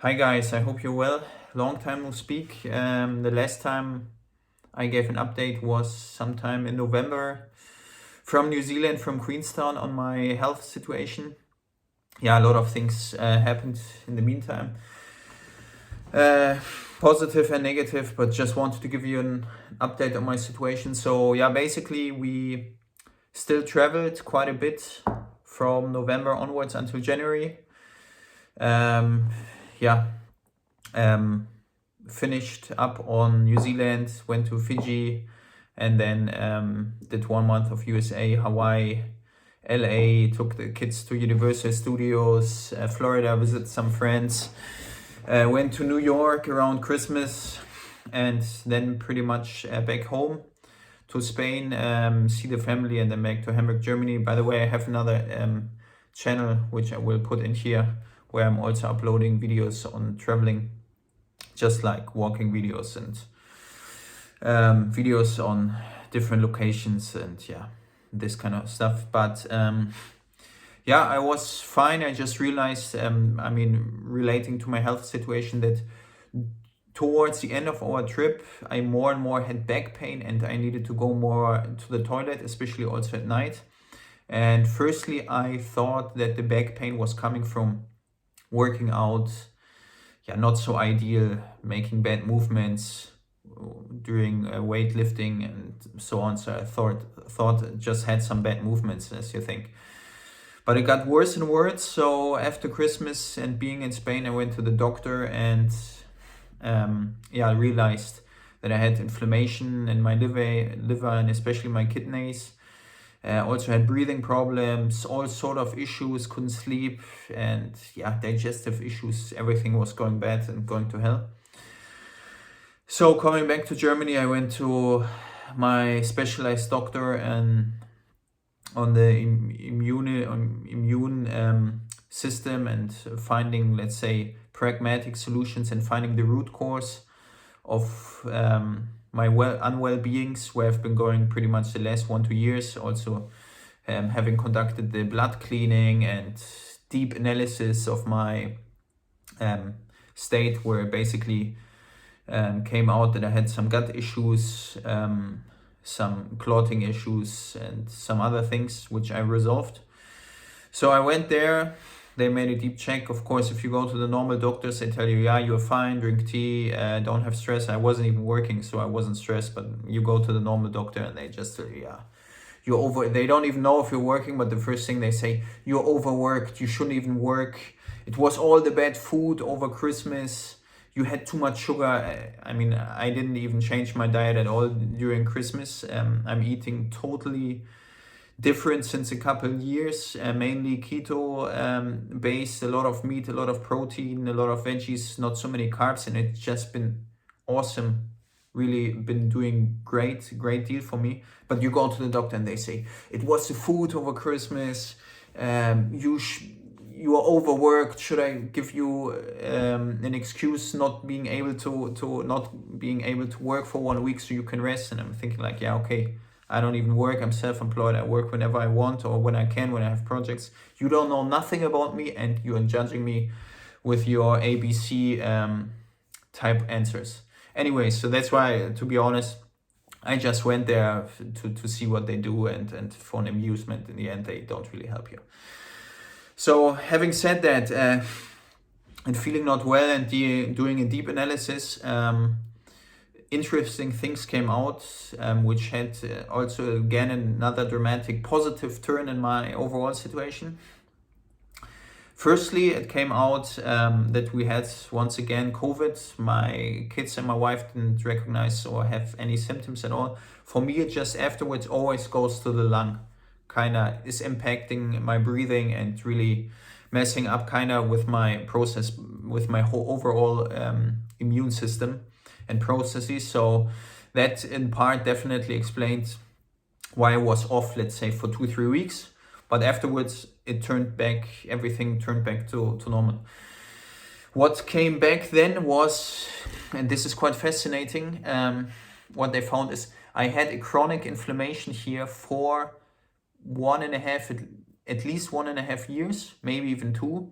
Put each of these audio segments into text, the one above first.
Hi guys, I hope you're well. Long time no speak. The last time I gave an update was sometime in November from New Zealand, from Queenstown, on my health situation. Yeah, a lot of things happened in the meantime, uh, positive and negative, but just wanted to give you an update on my situation. So yeah, basically we still traveled quite a bit from November onwards until January. Um, yeah, um, finished up on New Zealand, went to Fiji, and then did 1 month of USA, Hawaii, LA, took the kids to Universal Studios, Florida, visited some friends, went to New York around Christmas, and then pretty much back home to Spain, see the family, and then back to Hamburg, Germany. By the way, I have another channel which I will put in here where I'm also uploading videos on traveling, just like walking videos and videos on different locations and yeah, this kind of stuff. But yeah, I was fine. I just realized, relating to my health situation, that towards the end of our trip, I more and more had back pain and I needed to go more to the toilet, especially also at night. And firstly, I thought that the back pain was coming from working out, yeah, not so ideal, making bad movements during weightlifting and so on. So I thought it just had some bad movements, as you think. But it got worse and worse. So after Christmas and being in Spain, I went to the doctor and I realized that I had inflammation in my liver and especially my kidneys. Also had breathing problems, all sort of issues, couldn't sleep, and yeah, digestive issues. Everything was going bad and going to hell. So coming back to Germany, I went to my specialized doctor and on the immune system, and finding, let's say, pragmatic solutions and finding the root cause of my unwell beings, where I've been going pretty much the last 1-2 years. Also having conducted the blood cleaning and deep analysis of my state, where basically came out that I had some gut issues, some clotting issues, and some other things which I resolved. So I went there. They made a deep check. Of course, if you go to the normal doctors, they tell you, yeah, you're fine, drink tea, don't have stress. I wasn't even working, so I wasn't stressed. But you go to the normal doctor and they just tell you, yeah, you're over. They don't even know if you're working, but the first thing they say, you're overworked. You shouldn't even work. It was all the bad food over Christmas. You had too much sugar. I didn't even change my diet at all during Christmas. I'm eating totally different since a couple of years, mainly keto based, a lot of meat, a lot of protein, a lot of veggies, not so many carbs, and it's just been awesome. Really been doing great deal for me. But you go to the doctor and they say, it was the food over Christmas, you are overworked. Should I give you an excuse not being able to work for 1 week so you can rest? And I'm thinking like, yeah, okay, I don't even work. I'm self-employed. I work whenever I want or when I can, when I have projects. You don't know nothing about me and you're judging me with your ABC type answers. Anyway, so that's why, to be honest, I just went there to see what they do and for an amusement. In the end, they don't really help you. So having said that, and feeling not well and doing a deep analysis, interesting things came out, which had also again another dramatic positive turn in my overall situation. Firstly, it came out that we had once again COVID. My kids and my wife didn't recognize or have any symptoms at all. For me, it just afterwards always goes to the lung, kind of is impacting my breathing and really messing up kind of with my process, with my whole overall immune system and processes. So that in part definitely explains why I was off, let's say, for 2-3 weeks. But afterwards, everything turned back to normal. What came back then was, and this is quite fascinating, what they found is I had a chronic inflammation here for at least 1.5 years, maybe even 2.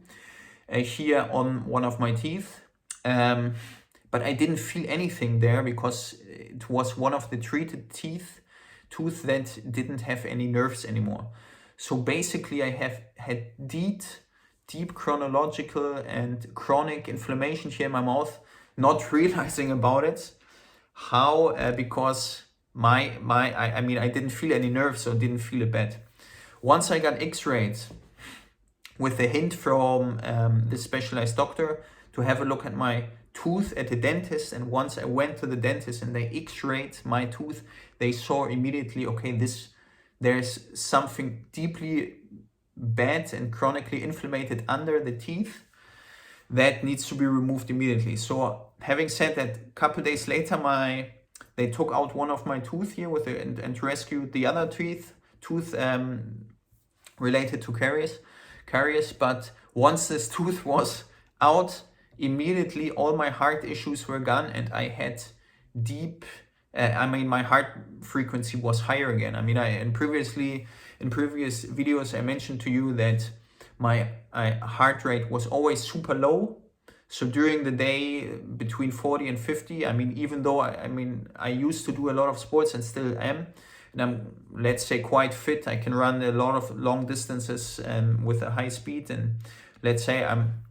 here on one of my teeth. But I didn't feel anything there because it was one of the treated tooth that didn't have any nerves anymore. So basically I have had deep chronological and chronic inflammation here in my mouth, not realizing about it. How? Because I mean, I didn't feel any nerves, so didn't feel it bad. Once I got x-rayed with a hint from the specialized doctor to have a look at my tooth at the dentist, and once I went to the dentist and they x-rayed my tooth, they saw immediately, okay, there's something deeply bad and chronically inflamed under the teeth that needs to be removed immediately. So having said that, a couple days later they took out one of my tooth here and rescued the other tooth related to caries. But once this tooth was out, immediately all my heart issues were gone, and I had my heart frequency was higher again. I mean, in previous videos I mentioned to you that my heart rate was always super low. So during the day between 40 and 50, I mean, even though I used to do a lot of sports and still am, and I'm, let's say, quite fit, I can run a lot of long distances with a high speed, and let's say I'm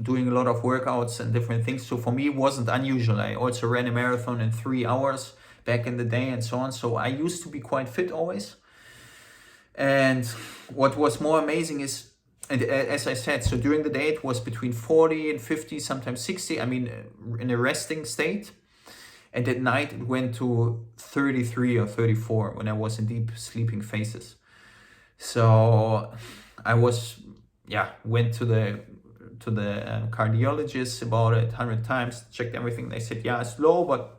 doing a lot of workouts and different things. So for me, it wasn't unusual. I also ran a marathon in 3 hours back in the day and so on. So I used to be quite fit always. And what was more amazing is, and as I said, so during the day it was between 40 and 50, sometimes 60, I mean, in a resting state. And at night it went to 33 or 34 when I was in deep sleeping phases. So I went to the cardiologist about it 100 times, checked everything. They said, yeah, it's low, but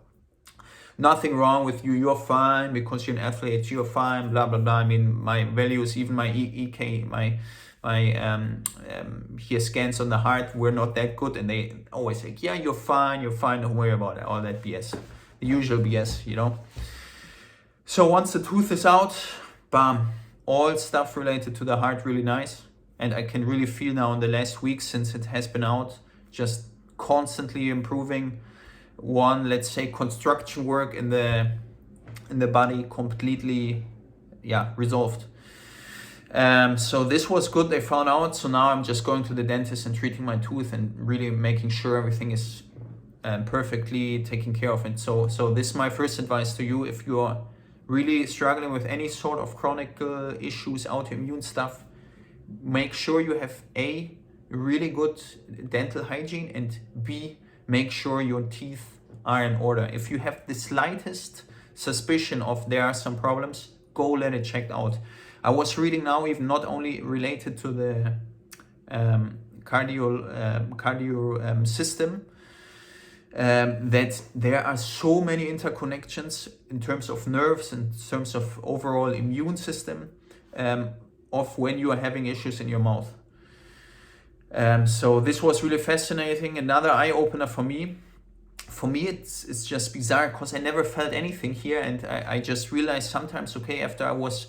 nothing wrong with you. You're fine because you're an athlete. You're fine. Blah blah blah. I mean, my values, even my EK, my here scans on the heart were not that good, and they always say, yeah, you're fine. Don't worry about it. All that BS, the usual BS, you know. So once the tooth is out, bam, all stuff related to the heart, really nice. And I can really feel now in the last weeks since it has been out, just constantly improving. One, let's say, construction work in the body completely, resolved. So this was good. They found out. So now I'm just going to the dentist and treating my tooth and really making sure everything is perfectly taken care of. And so this is my first advice to you. If you're really struggling with any sort of chronic issues, autoimmune stuff, make sure you have A, really good dental hygiene, and B, make sure your teeth are in order. If you have the slightest suspicion of there are some problems, go let it checked out. I was reading now, even not only related to the cardio system, that there are so many interconnections in terms of nerves, in terms of overall immune system, of when you are having issues in your mouth. So this was really fascinating. Another eye-opener for me. For me, it's just bizarre because I never felt anything here, and I just realized sometimes, okay, after I was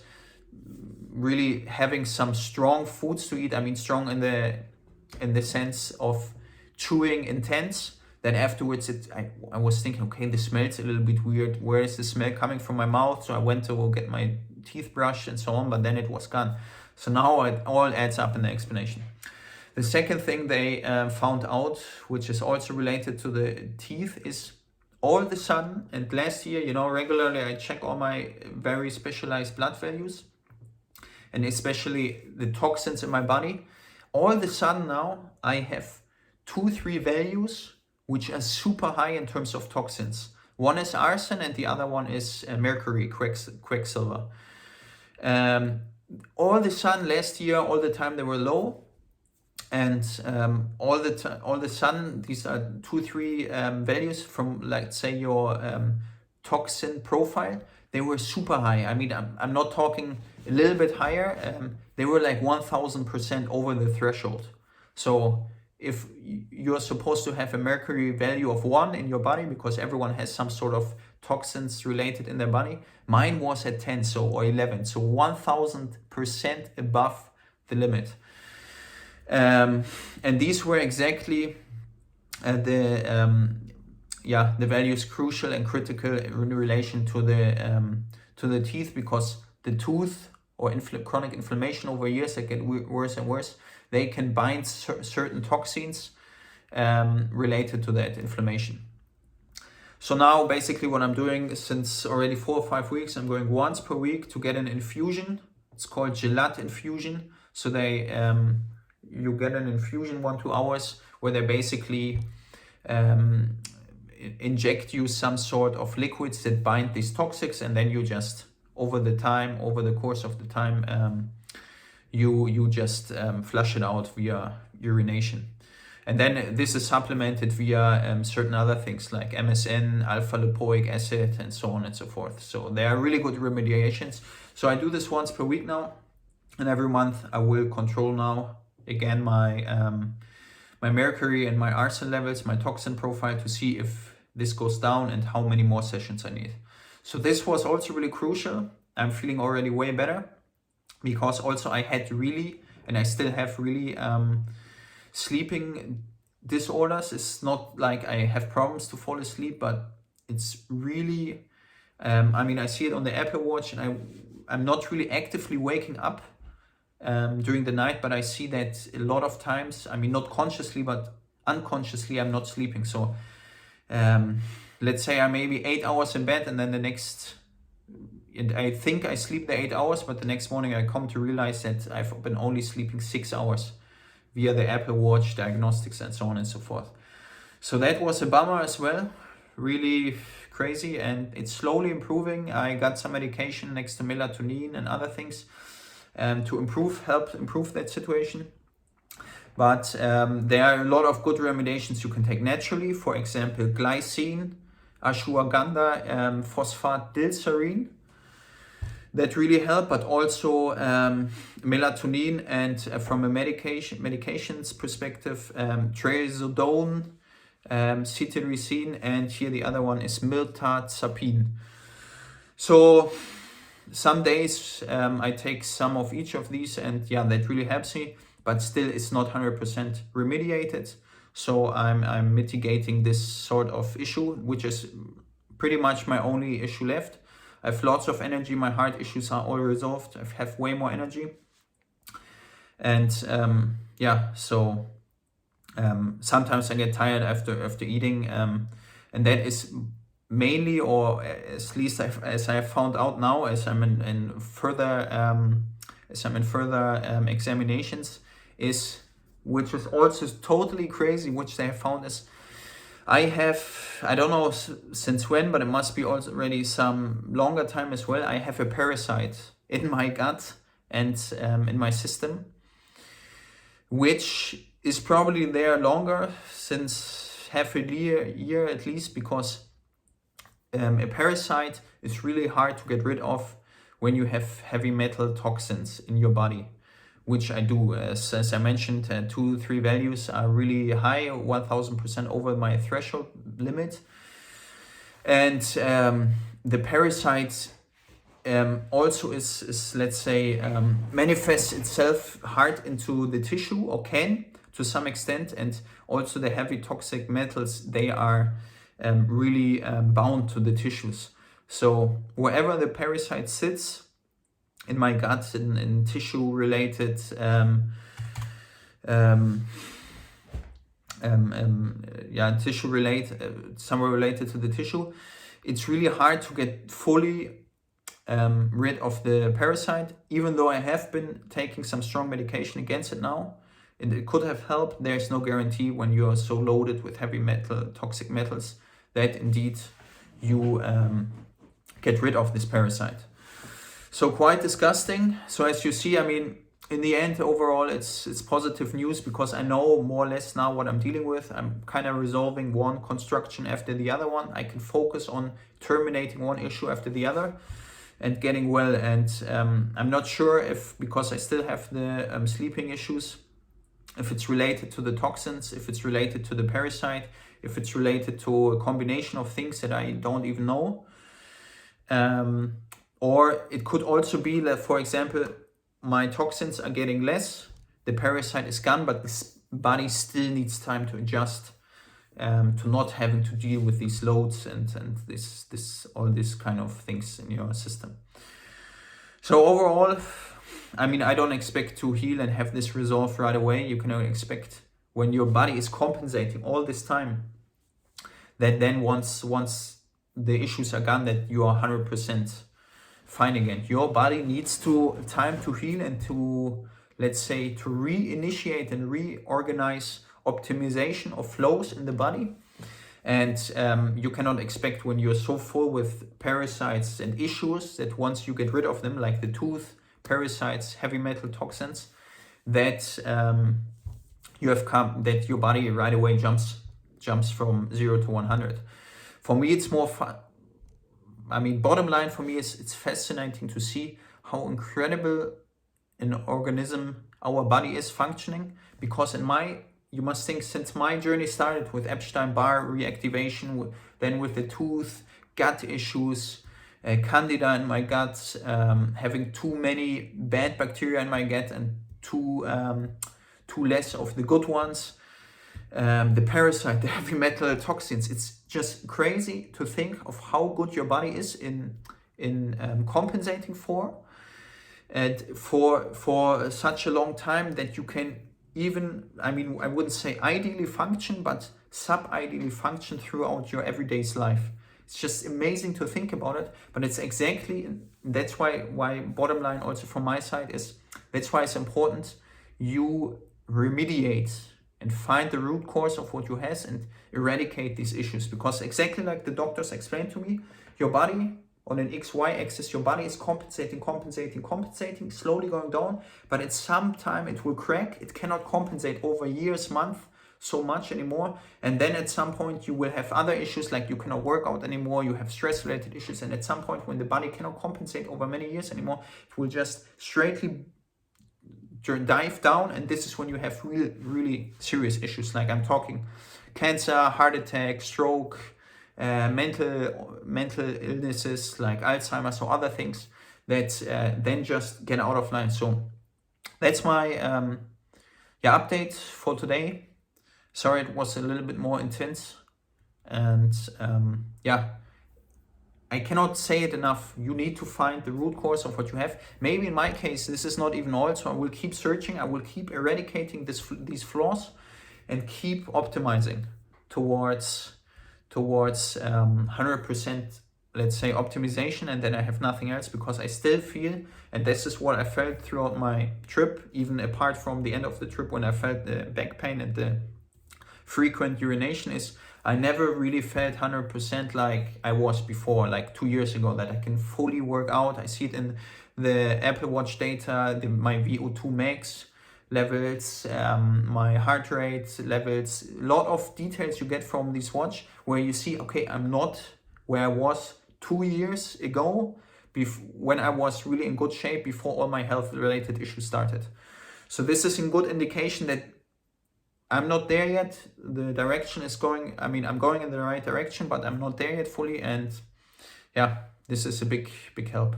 really having some strong foods to eat, I mean strong in the sense of chewing intense, then afterwards I was thinking, okay, this smells a little bit weird. Where is the smell coming from my mouth? So I went to get my teeth brushed and so on, but then it was gone. So now it all adds up in the explanation. The second thing they found out, which is also related to the teeth, is all of a sudden, and last year, you know, regularly I check all my very specialized blood values, and especially the toxins in my body. All of a sudden now I have 2-3 values which are super high in terms of toxins. One is arsen and the other one is mercury, quicksilver. All of a sudden last year, all the time they were low, and all the sudden these are 2-3 values from, let's say, your toxin profile. They were super high. I mean, I'm not talking a little bit higher. They were like 1000% over the threshold. So if you're supposed to have a mercury value of 1 in your body, because everyone has some sort of toxins related in their body, mine was at 10, or 11, so 1000% above the limit. And these were exactly the values crucial and critical in relation to the teeth, because the tooth or chronic inflammation over years that get worse and worse, they can bind certain toxins related to that inflammation. So now basically what I'm doing since already 4 or 5 weeks, I'm going once per week to get an infusion. It's called Gelat infusion. So they you get an infusion 1-2 hours where they basically inject you some sort of liquids that bind these toxics, and then you just over the course of the time you just flush it out via urination. And then this is supplemented via certain other things like MSM, alpha lipoic acid, and so on and so forth. So they are really good remediations. So I do this once per week now, and every month I will control now again my mercury and my arsenic levels, my toxin profile, to see if this goes down and how many more sessions I need. So this was also really crucial. I'm feeling already way better, because also I had really, and I still have really, sleeping disorders. It's not like I have problems to fall asleep, but it's really, I see it on the Apple Watch, and I'm not really actively waking up during the night, but I see that a lot of times, not consciously, but unconsciously, I'm not sleeping. So let's say I'm maybe 8 hours in bed, and then and I think I sleep the 8 hours, but the next morning I come to realize that I've been only sleeping 6 hours via the Apple Watch diagnostics and so on and so forth. So that was a bummer as well, really crazy, and it's slowly improving. I got some medication next to melatonin and other things to help improve that situation. But there are a lot of good remediations you can take naturally. For example, glycine, ashwagandha, phosphatidylserine, that really help, but also melatonin, and from a medications perspective, trazodone, cetirizine, and here the other one is mirtazapine. So some days I take some of each of these, and that really helps me, but still it's not 100% remediated. So I'm mitigating this sort of issue, which is pretty much my only issue left. I have lots of energy. My heart issues are all resolved. I have way more energy. And so sometimes I get tired after eating. And that is mainly, or at least as I have found out now, as I'm in further examinations, which is also totally crazy, which they have found is, I don't know since when, but it must be already some longer time as well. I have a parasite in my gut and in my system, which is probably there longer, since half a year at least, because a parasite is really hard to get rid of when you have heavy metal toxins in your body, which I do. As I mentioned, 2-3 values are really high, 1000% over my threshold limit. And the parasite also is let's say, manifests itself hard into the tissue, or can to some extent. And also the heavy toxic metals, they are really bound to the tissues. So wherever the parasite sits in my gut, in tissue related tissue related, somewhere related to the tissue, it's really hard to get fully rid of the parasite. Even though I have been taking some strong medication against it now, and it could have helped, there's no guarantee when you are so loaded with heavy metal, toxic metals, that indeed you get rid of this parasite. So quite disgusting. So as you see, in the end, overall, it's positive news, because I know more or less now what I'm dealing with. I'm kind of resolving one construction after the other one. I can focus on terminating one issue after the other and getting well. And I'm not sure if, because I still have the sleeping issues, if it's related to the toxins, if it's related to the parasite, if it's related to a combination of things that I don't even know. Or it could also be that, for example, my toxins are getting less, the parasite is gone, but this body still needs time to adjust to not having to deal with these loads and this all these kind of things in your system. So overall, I mean, I don't expect to heal and have this resolved right away. You can only expect when your body is compensating all this time, that then once the issues are gone, that you are 100% fine again. Your body needs time to heal and to, let's say, to reinitiate and reorganize optimization of flows in the body. And you cannot expect, when you're so full with parasites and issues, that once you get rid of them, like the tooth parasites, heavy metal toxins, that that your body right away jumps from 0 to 100. For me, it's more fun. I mean, bottom line for me is it's fascinating to see how incredible an organism our body is functioning, because you must think, since my journey started with Epstein-Barr reactivation, then with the tooth, gut issues, candida in my gut, having too many bad bacteria in my gut and too less of the good ones, the parasite, the heavy metal toxins. It's just crazy to think of how good your body is in compensating for, and for such a long time, that you can even, I mean, I wouldn't say ideally function, but sub-ideally function throughout your everyday's life. It's just amazing to think about it, but it's exactly, that's why bottom line also from my side is, that's why it's important you remediate and find the root cause of what you have and eradicate these issues. Because exactly like the doctors explained to me, your body on an XY axis, your body is compensating, slowly going down, but at some time it will crack. It cannot compensate over years, months, so much anymore. And then at some point you will have other issues, like you cannot work out anymore, you have stress related issues. And at some point, when the body cannot compensate over many years anymore, it will just straightly dive down. And this is when you have really serious issues, like I'm talking cancer, heart attack, stroke, mental illnesses like Alzheimer's or other things that then just get out of line. So that's my update for today. Sorry, it was a little bit more intense, and I cannot say it enough. You need to find the root cause of what you have. Maybe in my case, this is not even all, so I will keep searching. I will keep eradicating these flaws and keep optimizing towards 100%, let's say, optimization, and then I have nothing else, because I still feel, and this is what I felt throughout my trip, even apart from the end of the trip when I felt the back pain and the frequent urination, is I never really felt 100% like I was before, like 2 years ago, that I can fully work out. I see it in the Apple Watch data, my VO2 max levels, my heart rate levels, a lot of details you get from this watch, where you see, okay, I'm not where I was 2 years ago, when I was really in good shape before all my health related issues started. So this is a good indication that I'm not there yet. The direction is going, I mean, I'm going in the right direction, but I'm not there yet fully. And yeah, this is a big help.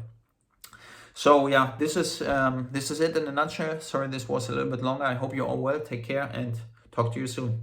So yeah, this is it in a nutshell. Sorry, this was a little bit longer. I hope you're all well. Take care and talk to you soon.